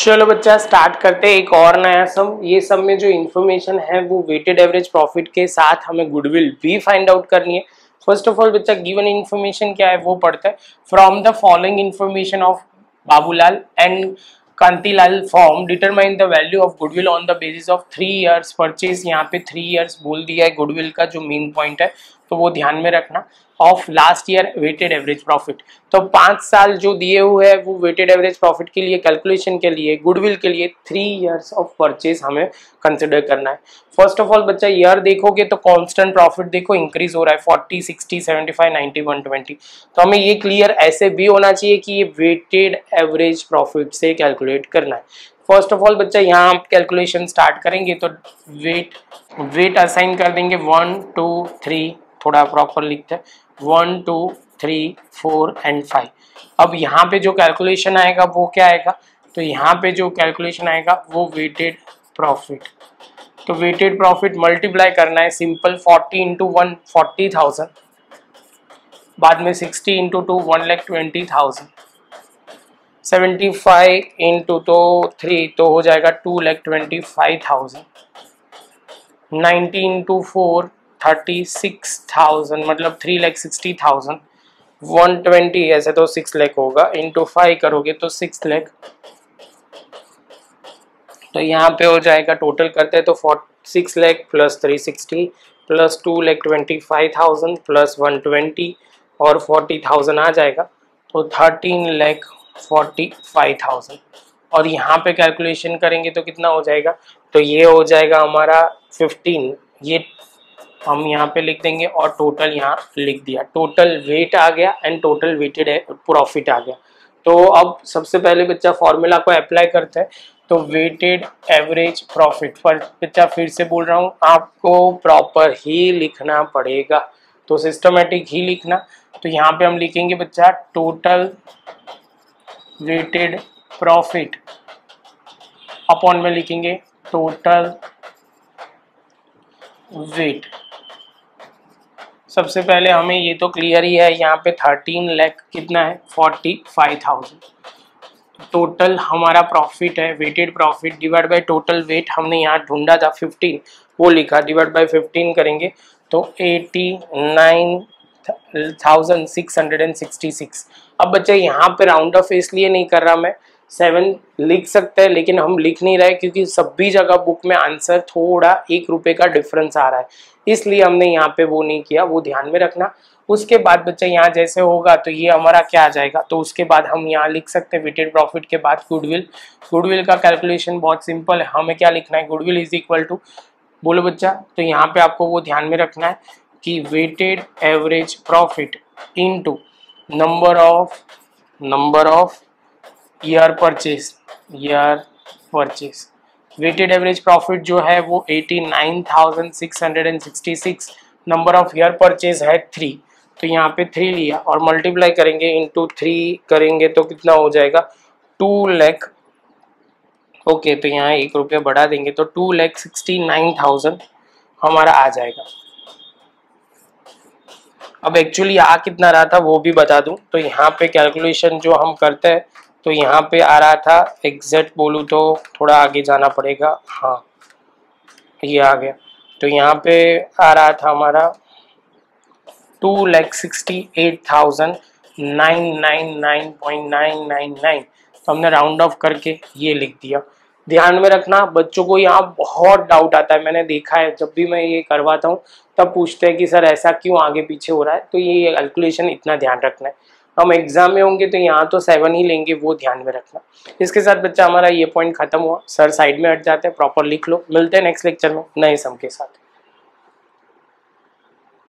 चलो बच्चा स्टार्ट करते हैं एक और नया सम। ये सम में जो इन्फॉर्मेशन है वो वेटेड एवरेज प्रॉफिट के साथ हमें गुडविल भी फाइंड आउट करनी है। फर्स्ट ऑफ ऑल बच्चा गिवन इन्फॉर्मेशन क्या है वो पढ़ते हैं। From the following information of Babulal and Kantilal form determine the value of goodwill on the basis of 3 years purchase. यहाँ पे 3 years बोल दिया है गुडविल का जो मेन पॉइंट है, तो वो ध्यान में रखना। Of last year weighted average profit, तो 5 साल जो दिए हुए हैं वो वेटेड एवरेज प्रॉफिट के लिए कैलकुलेशन के लिए गुडविल के लिए 3 years ऑफ परचेज हमें कंसिडर करना है। फर्स्ट ऑफ ऑल बच्चा ईयर देखोगे तो कांस्टेंट प्रॉफिट देखो इंक्रीज हो रहा है 40, 60, 75, 90, 120। तो हमें ये क्लियर ऐसे भी होना चाहिए कि ये वेटेड एवरेज प्रॉफिट से कैलकुलेट करना है। फर्स्ट ऑफ ऑल बच्चा यहाँ आप कैलकुलेशन स्टार्ट करेंगे तो वेट असाइन कर देंगे 1, 2, 3, थोड़ा प्रॉपर लिखते हैं 1, 2, 3, 4 एंड 5। अब यहाँ पे जो कैलकुलेशन आएगा वो क्या आएगा, तो यहाँ पे जो कैलकुलेशन आएगा वो वेटेड प्रॉफिट। तो वेटेड प्रॉफिट मल्टीप्लाई करना है सिंपल 40 इंटू 1 40,000, बाद में 60 इंटू 2 1,20,000, 75 इंटू तो 3 तो हो जाएगा 2,25,000, 90 इंटू 4 36,000 मतलब 3,60,000, 120 ऐसे तो 6 लाख होगा, इंटू 5 करोगे तो 6 लाख। तो यहाँ पे हो जाएगा टोटल करते हैं तो 6 लाख प्लस 360 प्लस 2,25,000 प्लस 120 और 40,000 आ जाएगा तो 13,45,000। और यहाँ पे कैलकुलेशन करेंगे तो कितना हो जाएगा, तो ये हो जाएगा हमारा 15, ये हम यहाँ पे लिख देंगे और टोटल यहाँ लिख दिया। टोटल वेट आ गया एंड टोटल वेटेड प्रॉफिट आ गया। तो अब सबसे पहले बच्चा फॉर्मूला को अप्लाई करते हैं। तो वेटेड एवरेज प्रॉफिट पर बच्चा फिर से बोल रहा हूँ आपको प्रॉपर ही लिखना पड़ेगा, तो सिस्टमेटिक ही लिखना। तो यहाँ पे हम लिखेंगे बच्चा टोटल वेटेड प्रॉफिट अपॉन में लिखेंगे टोटल वेट। सबसे पहले हमें ये तो क्लियर ही है, यहाँ पे 13 लाख कितना है 45,000। टोटल हमारा प्रॉफिट है weighted profit divide by total weight हमने यहाँ ढूंढा था 15, वो लिखा डिवाइड बाय 15 करेंगे तो 89,666। अब बच्चे यहाँ पे राउंड ऑफ इसलिए नहीं कर रहा मैं, 7 लिख सकते हैं लेकिन हम लिख नहीं रहे क्योंकि सभी जगह बुक में आंसर थोड़ा 1 रुपये का डिफरेंस आ रहा है, इसलिए हमने यहाँ पे वो नहीं किया, वो ध्यान में रखना। उसके बाद बच्चा यहाँ जैसे होगा तो ये हमारा क्या आ जाएगा, तो उसके बाद हम यहाँ लिख सकते हैं वेटेड प्रॉफिट के बाद गुडविल का कैलकुलेशन बहुत सिंपल है। हमें क्या लिखना है, गुडविल इज इक्वल टू, बोलो बच्चा, तो यहाँ पे आपको वो ध्यान में रखना है कि weighted average profit into number of year purchase. Weighted average profit जो है वो 89,666, नंबर ऑफ ईयर परचेज है 3, तो यहाँ पे 3 लिया और मल्टीप्लाई करेंगे इंटू 3 करेंगे तो कितना हो जाएगा 2 लाख। ओके, तो यहाँ 1 रुपया बढ़ा देंगे तो 2,69,000 हमारा आ जाएगा। अब एक्चुअली आ कितना रहा था वो भी बता दूं, तो यहाँ पे कैलकुलेशन जो हम करते हैं तो यहाँ पे आ रहा था, एग्जैक्ट बोलूँ तो थोड़ा आगे जाना पड़ेगा, हाँ ये आ गया, तो यहाँ पे आ रहा था हमारा 2,68,999.999, तो हमने राउंड ऑफ करके ये लिख दिया। ध्यान में रखना बच्चों को यहाँ बहुत डाउट आता है, मैंने देखा है जब भी मैं ये करवाता हूँ तब पूछते हैं कि सर ऐसा क्यों आगे पीछे हो रहा है, तो ये कैलकुलेशन इतना ध्यान रखना है। हम एग्जाम में होंगे तो यहाँ तो 7 ही लेंगे, वो ध्यान में रखना। इसके साथ बच्चा हमारा ये पॉइंट खत्म हुआ, सर साइड में हट जाते हैं, प्रॉपर लिख लो। मिलते हैं नेक्स्ट लेक्चर में नए सम के साथ।